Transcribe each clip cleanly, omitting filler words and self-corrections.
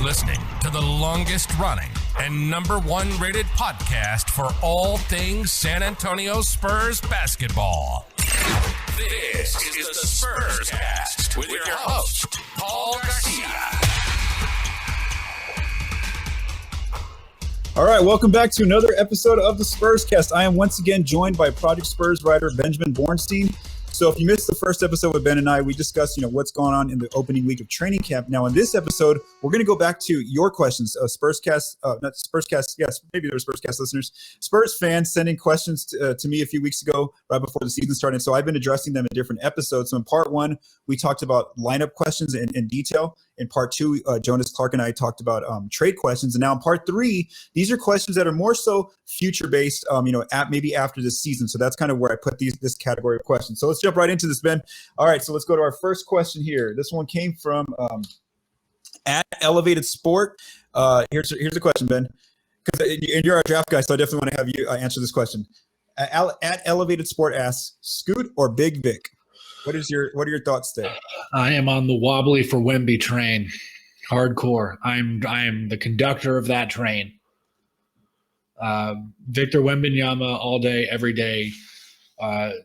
listening to the longest running and number one rated podcast for all things San Antonio Spurs basketball. This is the Spurscast with your host, Paul Garcia. All right, welcome back to another episode of the Spurscast. I am once again joined by Project Spurs writer Benjamin Bornstein. So if you missed the first episode with Ben and I, we discussed, what's going on in the opening week of training camp. Now, in this episode, we're going to go back to your questions. Maybe they're Spurscast listeners. Spurs fans sending questions to me a few weeks ago, right before the season started. So I've been addressing them in different episodes. So in part one, we talked about lineup questions in detail. In part two, Jonas Clark and I talked about trade questions. And now in part three, these are questions that are more so future-based, maybe after this season. So that's kind of where I put this category of questions. So let's jump right into this, Ben. All right, so let's go to our first question here. This one came from at Elevated Sport. Here's the question, Ben. Because you're our draft guy, so I definitely want to have you answer this question. At Elevated Sport asks, Scoot or Big Vic? What are your thoughts there? I am on the wobbly for Wemby train, hardcore. I'm the conductor of that train. Victor Wembanyama all day, every day,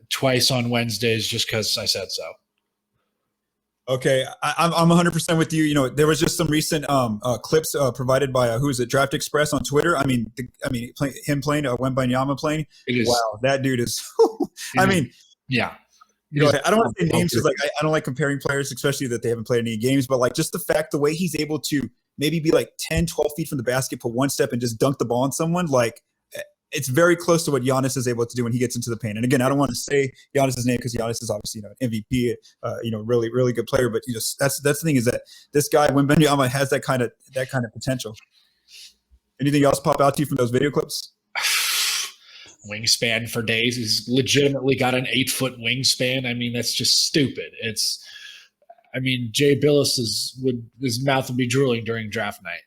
twice on Wednesdays, just because I said so. Okay, I'm 100% with you. There was just some recent clips provided by who is it, Draft Express on Twitter. I mean, him playing Wembanyama playing. Wow, that dude is. Yeah. I don't want to say names because I don't like comparing players, especially that they haven't played any games. But just the fact, the way he's able to maybe be 10, 12 feet from the basket, put one step and just dunk the ball on someone, it's very close to what Giannis is able to do when he gets into the paint. And again, I don't want to say Giannis' name because Giannis is obviously an MVP, really, really good player. But that's the thing is that this guy, Wembanyama, has that kind of potential. Anything else pop out to you from those video clips? Wingspan for days. He's legitimately got an 8-foot wingspan. I mean, that's just stupid. Jay Billis his mouth would be drooling during draft night.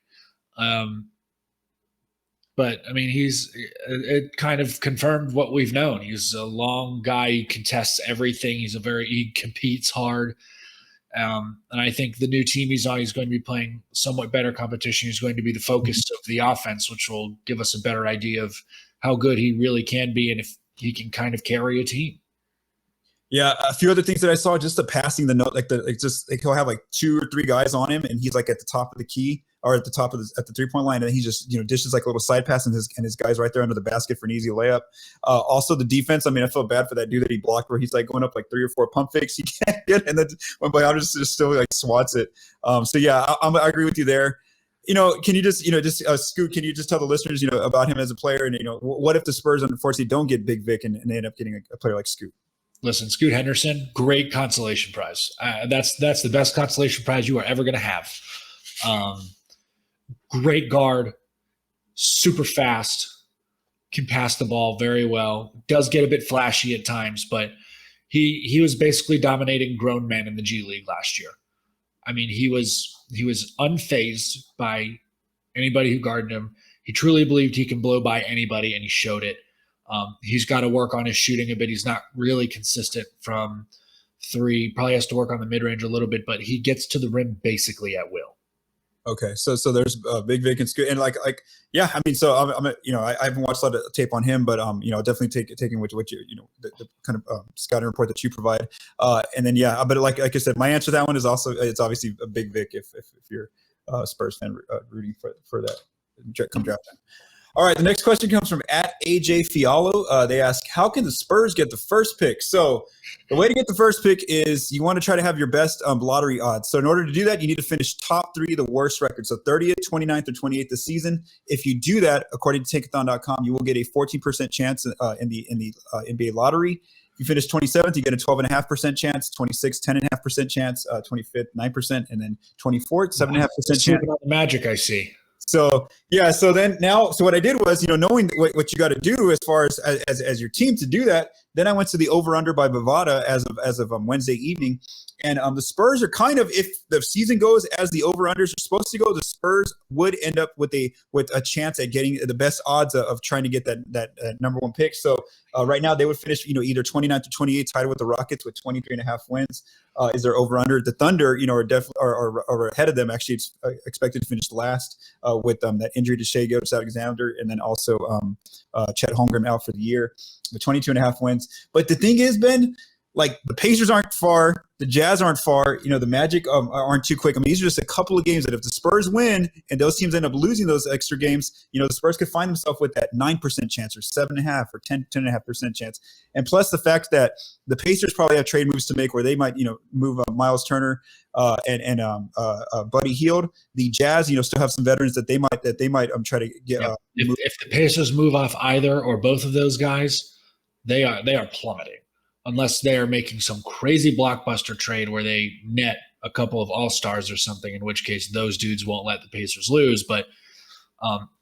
But it kind of confirmed what we've known. He's a long guy. He contests everything. He competes hard. And I think the new team he's on, he's going to be playing somewhat better competition. He's going to be the focus of the offense, which will give us a better idea of how good he really can be and if he can kind of carry a team. Yeah, a few other things that I saw, just the passing the note, he'll have 2 or 3 guys on him, and he's at the top of the key or at the top of at the 3-point line, and he just dishes a little side pass, and his guys right there under the basket for an easy layup. Also the defense, I felt bad for that dude that he blocked where he's going up 3 or 4 pump fakes he can't get, and then Wembanyama just still swats it. So yeah, I agree with you there. Can you just Scoot, can you just tell the listeners about him as a player, and what if the Spurs unfortunately don't get Big Vic and they end up getting a player like Scoot? Listen, Scoot Henderson, great consolation prize. That's the best consolation prize you are ever going to have. Great guard, super fast, can pass the ball very well. Does get a bit flashy at times, but he was basically dominating grown men in the G League last year. He was unfazed by anybody who guarded him. He truly believed he can blow by anybody, and he showed it. He's got to work on his shooting a bit. He's not really consistent from 3. Probably has to work on the mid-range a little bit, but he gets to the rim basically at will. Okay, so there's Big Vic and Scoot, and yeah. I haven't watched a lot of tape on him, but definitely taking what you the kind of scouting report that you provide, and then yeah. But like I said, my answer to that one is also it's obviously a Big Vic if you're a Spurs fan rooting for that come draft time. All right, the next question comes from at AJ Fialo. They ask, how can the Spurs get the first pick? So the way to get the first pick is you want to try to have your best lottery odds. So in order to do that, you need to finish top 3 of the worst records. So 30th, 29th, or 28th this season. If you do that, according to Tankathon.com, you will get a 14% chance in the NBA lottery. If you finish 27th, you get a 12.5% chance, 26th, 10.5% chance, 25th, 9%, and then 24th, 7.5% chance. On the Magic, I see. So yeah, so what I did was, knowing what you got to do as far as your team to do that, Then I went to the over/under by Bovada as of Wednesday evening, and the Spurs are kind of, if the season goes as the over/unders are supposed to go, the Spurs would end up with a chance at getting the best odds of trying to get that number one pick. So right now they would finish either 29-28 tied with the Rockets with 23.5 wins. Is their over/under? The Thunder are ahead of them. Actually, it's expected to finish last with that injury to Shai Gilgeous-Alexander, and then also Chet Holmgren out for the year with 22.5 wins. But the thing is, Ben, like the Pacers aren't far, the Jazz aren't far, the Magic aren't too quick. I mean, these are just a couple of games that if the Spurs win and those teams end up losing those extra games, the Spurs could find themselves with that 9% chance or 7.5 or 10.5% chance. And plus the fact that the Pacers probably have trade moves to make where they might, move Miles Turner and Buddy Hield. The Jazz, still have some veterans that they might try to get. Yeah. If the Pacers move off either or both of those guys, they are plummeting. Unless they are making some crazy blockbuster trade where they net a couple of all-stars or something, in which case those dudes won't let the Pacers lose. But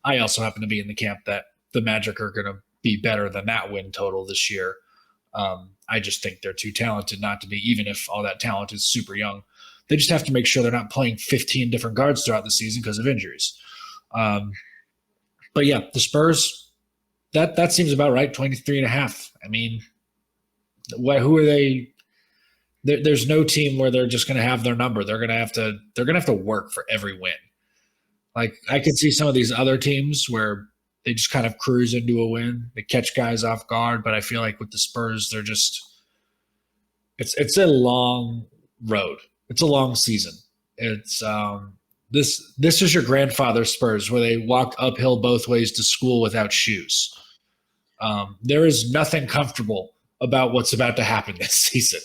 I also happen to be in the camp that the Magic are going to be better than that win total this year. I just think they're too talented not to be, even if all that talent is super young. They just have to make sure they're not playing 15 different guards throughout the season because of injuries. But yeah, the Spurs, that seems about right, 23.5. I mean, who are they? There's no team where they're just going to have their number. They're going to have to work for every win. Like I could see some of these other teams where they just kind of cruise into a win. They catch guys off guard, but I feel like with the Spurs, they're just it's a long road. It's a long season. It's this is your grandfather's Spurs where they walked uphill both ways to school without shoes. There is nothing comfortable about what's about to happen this season.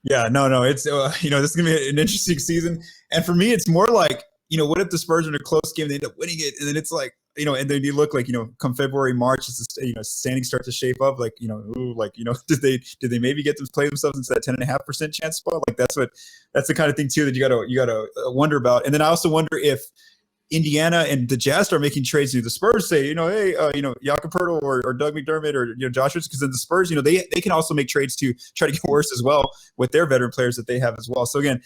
Yeah, no, it's this is gonna be an interesting season, and for me, it's more like what if the Spurs are in a close game, they end up winning it, and then it's like and then you look like come February, March, standings start to shape up, like did they maybe get to play themselves into that 10.5% chance spot? Like that's the kind of thing too that you gotta wonder about, and then I also wonder if Indiana and the Jazz start making trades. The Spurs say, hey, Jakob Poeltl or Doug McDermott or Josh Richardson, because then the Spurs, they can also make trades to try to get worse as well with their veteran players that they have as well. So again,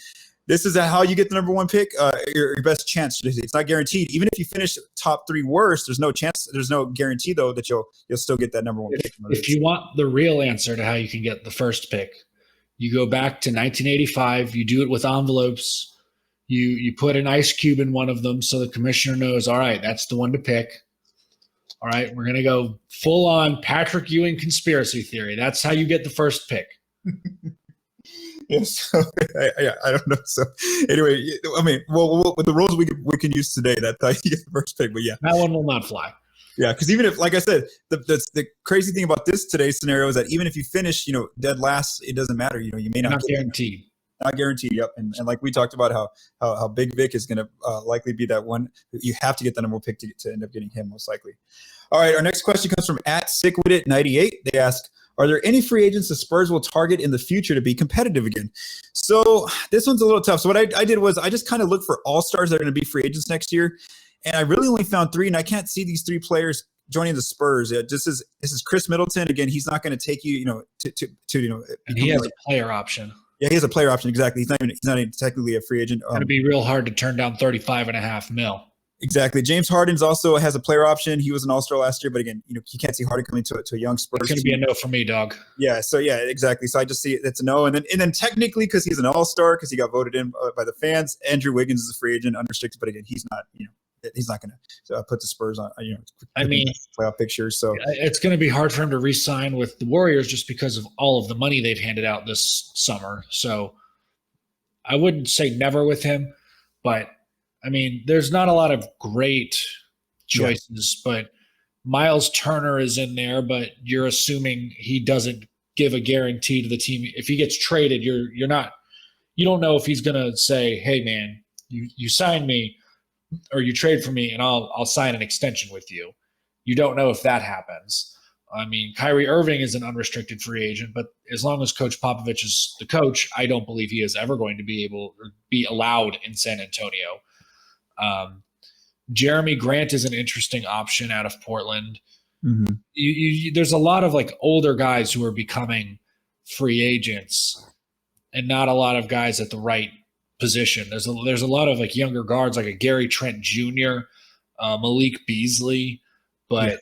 this is how you get the number one pick, your best chance. It's not guaranteed. Even if you finish top three worst, there's no chance. There's no guarantee though that you'll still get that number one pick. If you want the real answer to how you can get the first pick, you go back to 1985. You do it with envelopes. You put an ice cube in one of them so the commissioner knows, all right, that's the one to pick. All right, we're going to go full on Patrick Ewing conspiracy theory. That's how you get the first pick. Yes, I don't know. So anyway, I mean, well, with the rules we can use today, that's how you get the first pick. But yeah, that one will not fly. Yeah, because even if, like I said, the crazy thing about this today's scenario is that even if you finish, dead last, it doesn't matter. You may not get guaranteed. Not guaranteed. Yep. And like we talked about how Big Vic is going to likely be that one. You have to get the number one pick to end up getting him most likely. All right. Our next question comes from @SickWithIt98. They ask, are there any free agents the Spurs will target in the future to be competitive again? So this one's a little tough. So what I did was I just kind of looked for all-stars that are going to be free agents next year. And I really only found 3, and I can't see these 3 players joining the Spurs. This is Chris Middleton. Again, he's not going to take you, to and he has a player option. Yeah, he has a player option. Exactly. He's not even technically a free agent. It's going to be real hard to turn down $35.5 million. Exactly. James Harden's also has a player option. He was an all-star last year, but again, you can't see Harden coming to a young Spurs. It's going to be a no for me, dog. Yeah. So yeah, exactly. So I just see it's a no, and then technically because he's an all-star because he got voted in by the fans. Andrew Wiggins is a free agent, unrestricted, but again, he's not. He's not going to put the Spurs on. I mean, playoff pictures. So it's going to be hard for him to re-sign with the Warriors just because of all of the money they've handed out this summer. So I wouldn't say never with him, but I mean, there's not a lot of great choices, but Miles Turner is in there, but you're assuming he doesn't give a guarantee to the team. If he gets traded, you don't know if he's going to say, hey man, you sign me or you trade for me and I'll sign an extension with you. You don't know if that happens. I mean, Kyrie Irving is an unrestricted free agent, but as long as Coach Popovich is the coach, I don't believe he is ever going to be able or be allowed in San Antonio. Jeremy Grant is an interesting option out of Portland. Mm-hmm. There's a lot of like older guys who are becoming free agents, and not a lot of guys at the right position. There's a lot of like younger guards, like a Gary Trent Jr., Malik Beasley, but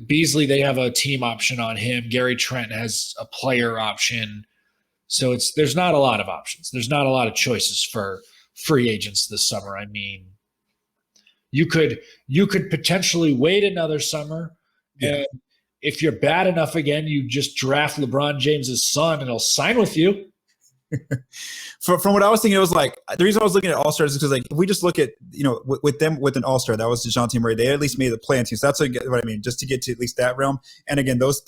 Beasley, they have a team option on him. Gary Trent has a player option. So there's not a lot of options. There's not a lot of choices for free agents this summer. I mean, you could potentially wait another summer, and if you're bad enough again, you just draft LeBron James's son and he'll sign with you. From what I was thinking, it was like the reason I was looking at All-Stars is because like if we just look at with an All-Star that was DeJounte Murray, they at least made the play-in team. So that's what I mean, just to get to at least that realm. And again, those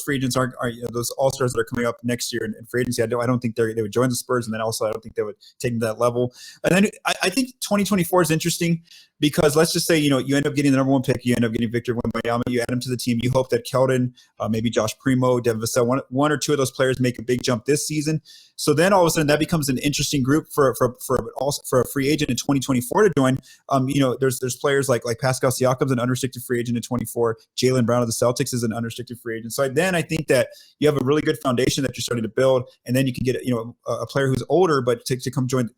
free agents are those All-Stars that are coming up next year in free agency. I don't think they would join the Spurs, and then also I don't think they would take them to that level. And then I think 2024 is interesting because let's just say you end up getting the number one pick, you end up getting Victor Wembanyama, you add him to the team, you hope that Keldon, maybe Josh Primo, Devin Vassell, one or two of those players make a big jump this season. So then all of a sudden that becomes an interesting group for a free agent in 2024 to join. There's players like Pascal Siakam's an unrestricted free agent in 24. Jaylen Brown of the Celtics is an unrestricted free agent. So then I think that you have a really good foundation that you're starting to build, and then you can get a player who's older but to come join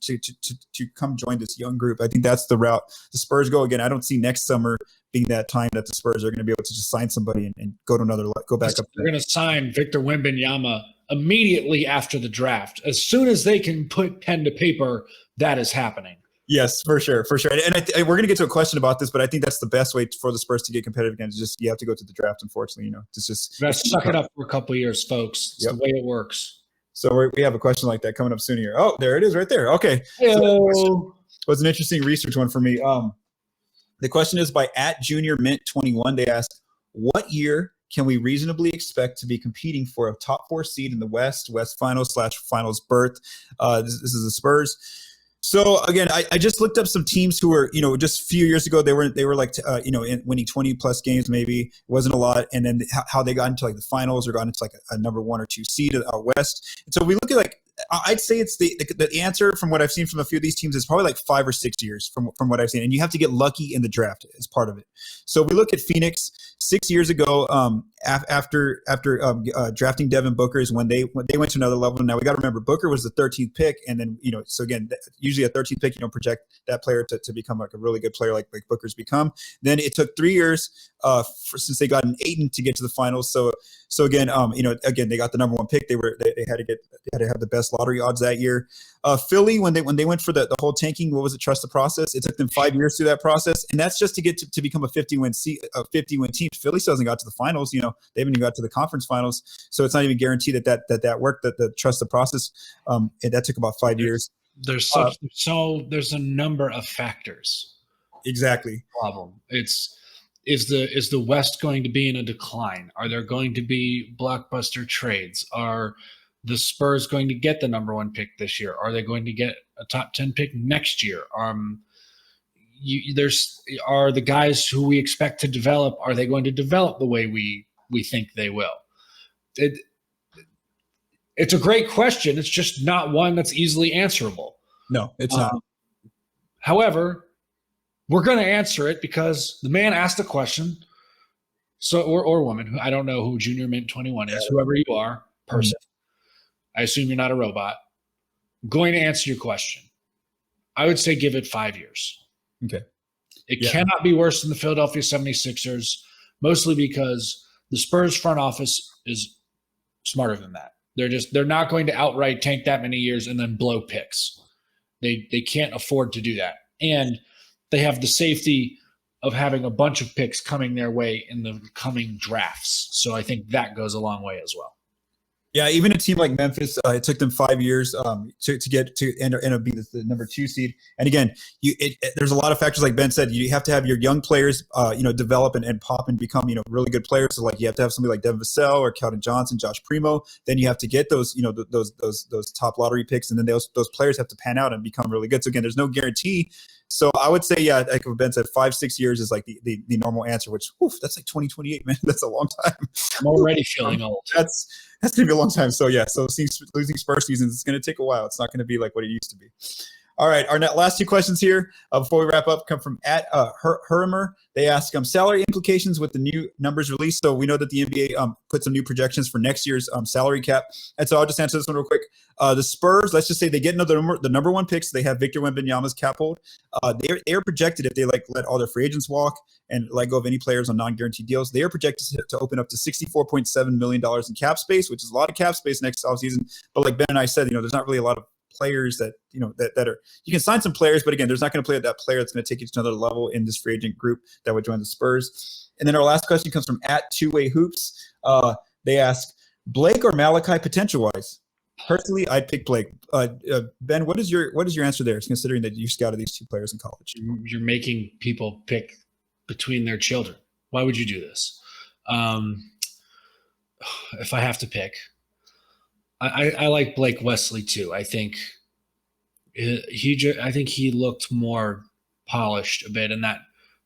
this young group. I think that's the route the Spurs go. Again, I don't see next summer being that time that the Spurs are going to be able to just sign somebody and go back up. They're going to sign Victor Wembanyama immediately after the draft. As soon as they can put pen to paper, that is happening. Yes, for sure. And we're going to get to a question about this, but I think that's the best way for the Spurs to get competitive again. Is just you have to go to the draft. Unfortunately, suck it up for a couple of years, folks. It's the way it works. So we have a question like that coming up soon here. Oh, there it is, right there. Okay. So was an interesting research one for me. The question is by @JuniorMint21. They asked, what year can we reasonably expect to be competing for a top 4 seed in the West Finals berth? This is the Spurs. So again, I just looked up some teams who were, just a few years ago, they were like, winning 20 plus games, maybe it wasn't a lot. And then how they got into like the finals or got into like a number 1 or 2 seed out West. And so we look at like, I'd say it's the answer from what I've seen from a few of these teams is probably like 5 or 6 years from what I've seen. And you have to get lucky in the draft as part of it. So we look at Phoenix 6 years ago, after drafting Devin Booker is when they went to another level. Now we got to remember Booker was the 13th pick. And then, so again, usually a 13th pick, you don't project that player to become like a really good player like Booker's become. Then it took 3 years since they got an Ayton to get to the finals. So again, again, they got the number 1 pick. They had to have the best lottery odds that year. Philly, when they went for the whole tanking, what was it? Trust the process. It took them 5 years through that process, and that's just to get to become a 50-win team. Philly still hasn't got to the finals. They haven't even got to the conference finals, so it's not even guaranteed that worked. That trust the process. And that took about 5 years. There's a number of factors. Exactly. Problem. Is the West going to be in a decline? Are there going to be blockbuster trades? Are the Spurs going to get the number 1 pick this year? Are they going to get a top 10 pick next year? Are the guys who we expect to develop, are they going to develop the way we think they will? It's a great question. It's just not one that's easily answerable. No, it's not. However, we're going to answer it because the man asked the question. So, or woman, I don't know who Junior Mint 21 is, whoever you are, person. I assume you're not a robot. I'm going to answer your question. I would say give it 5 years. Okay. It cannot be worse than the Philadelphia 76ers, mostly because the Spurs front office is smarter than that. They're not going to outright tank that many years and then blow picks. They can't afford to do that. And they have the safety of having a bunch of picks coming their way in the coming drafts. So I think that goes a long way as well. Yeah, even a team like Memphis, it took them 5 years to get to end up being the number 2 seed. And again, there's a lot of factors, like Ben said. You have to have your young players, develop and pop and become, really good players. So like you have to have somebody like Devin Vassell or Keldon Johnson, Josh Primo. Then you have to get those, those top lottery picks, and then those players have to pan out and become really good. So again, there's no guarantee. So I would say, like Ben said, 5-6 years is like the normal answer, which that's like 2028, man. That's a long time. I'm already feeling old. That's going to be a long time. So losing Spurs seasons, it's going to take a while. It's not going to be like what it used to be. All right, our last two questions here before we wrap up come from Hurimer. They ask salary implications with the new numbers released. So we know that the NBA put some new projections for next year's salary cap. And so I'll just answer this one real quick. The Spurs, let's just say they get the number one picks. They have Victor Wembanyama's cap hold. They are projected, if they let all their free agents walk and let go of any players on non-guaranteed deals, they are projected to open up to $64.7 million in cap space, which is a lot of cap space next offseason. But like Ben and I said, there's not really a lot of players that that are, you can sign some players, but again, there's not going to play that player that's going to take you to another level in this free agent group that would join the Spurs. And then our last question comes from @2way-hoops. They ask Blake or Malaki potential wise. Personally, I'd pick Blake. Ben, what is your answer there, considering that you scouted these two players in college? You're making people pick between their children. Why would you do this? If I have to pick, I like Blake Wesley too. I think he looked more polished a bit, and that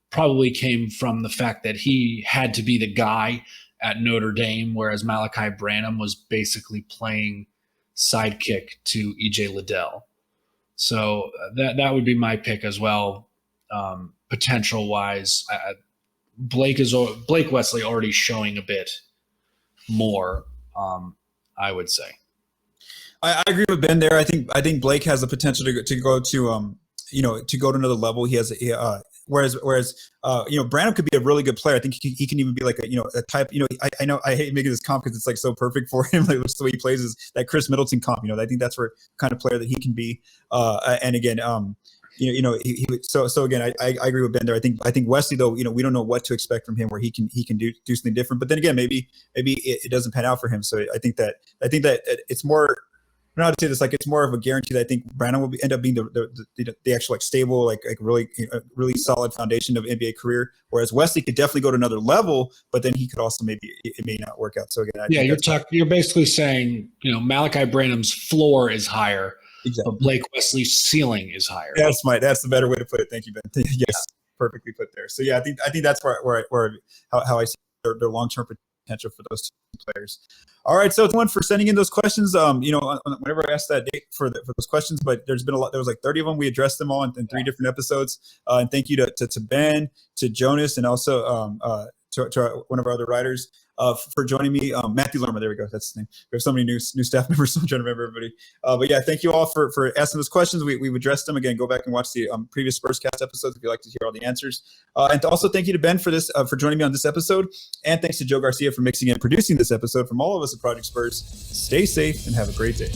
probably came from the fact that he had to be the guy at Notre Dame, whereas Malaki Branham was basically playing sidekick to EJ Liddell. So that would be my pick as well. Potential wise, Blake Wesley already showing a bit more. I would say. I agree with Ben there. I think Blake has the potential to go to go to another level. He has whereas Branham could be a really good player. I think he can even be like a type. I know I hate making this comp because it's like so perfect for him. Like just the way he plays is that Chris Middleton comp. I think that's where kind of player that he can be. And again, so again, I agree with Ben there. I think Wesley though, we don't know what to expect from him where he can do something different. But then again, maybe it doesn't pan out for him. So I think that it's more. I don't know how to say this. Like it's more of a guarantee that I think Brandon will end up being the actual stable, really really solid foundation of NBA career. Whereas Wesley could definitely go to another level, but then he could also it may not work out. So again, you're basically saying Malaki Branham's floor is higher, exactly, but Blake Wesley's ceiling is higher. That's the better way to put it. Thank you, Ben. Yes, perfectly put there. So yeah, I think that's where how I see their long-term potential for those two players. All right, so one for sending in those questions. Whenever I asked that date for those questions, but there's been a lot. There was like 30 of them. We addressed them all in 3 different episodes. And thank you to Ben, to Jonas, and also to one of our other writers for joining me. Matthew Lerma, there we go. That's his name. We have so many new staff members, so I'm trying to remember everybody. But yeah, thank you all for asking those questions. We've addressed them. Again, go back and watch the previous Spurscast episodes if you'd like to hear all the answers. And also thank you to Ben for joining me on this episode. And thanks to Joe Garcia for mixing and producing this episode. From all of us at Project Spurs, stay safe and have a great day.